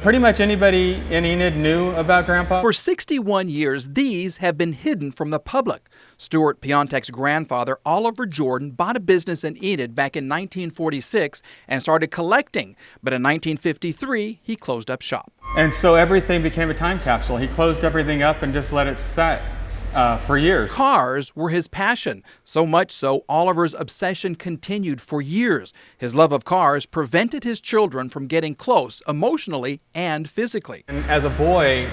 Pretty much anybody in Enid knew about Grandpa. For 61 years, these have been hidden from the public. Stuart Piontek's grandfather, Oliver Jordan, bought a business in Enid back in 1946 and started collecting. But in 1953, he closed up shop. And so everything became a time capsule. He closed everything up and just let it set for years. Cars were his passion, so much so Oliver's obsession continued for years. His love of cars prevented his children from getting close emotionally and physically. And as a boy,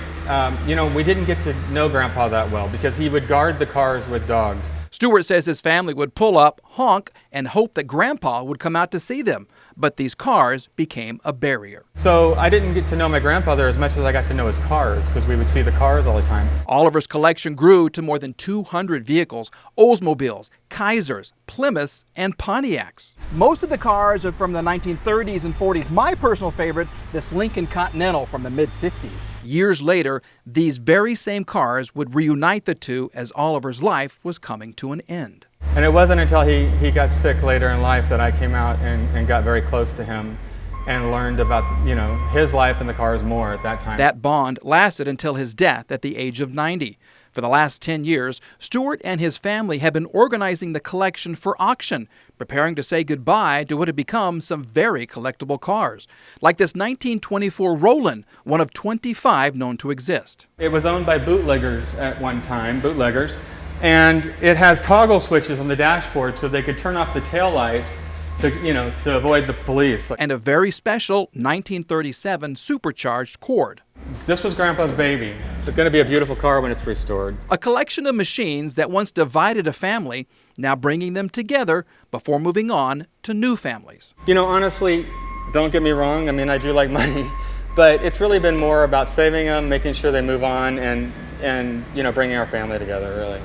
we didn't get to know Grandpa that well because he would guard the cars with dogs. Stuart says his family would pull up, honk, and hope that Grandpa would come out to see them. But these cars became a barrier. So I didn't get to know my grandfather as much as I got to know his cars because we would see the cars all the time. Oliver's collection grew to more than 200 vehicles: Oldsmobiles, Kaisers, Plymouths, and Pontiacs. Most of the cars are from the 1930s and 40s. My personal favorite, this Lincoln Continental from the mid-50s. Years later, these very same cars would reunite the two as Oliver's life was coming to an end. And it wasn't until he got sick later in life that I came out and got very close to him and learned about, his life and the cars more at that time. That bond lasted until his death at the age of 90. For the last 10 years, Stuart and his family have been organizing the collection for auction, preparing to say goodbye to what had become some very collectible cars, like this 1924 Roland, one of 25 known to exist. It was owned by bootleggers at one time, and it has toggle switches on the dashboard so they could turn off the taillights to avoid the police. And a very special 1937 supercharged Cord. This was Grandpa's baby. It's going to be a beautiful car when it's restored. A collection of machines that once divided a family, now bringing them together before moving on to new families. Honestly, don't get me wrong, I do like money, but it's really been more about saving them, making sure they move on, and bringing our family together, really.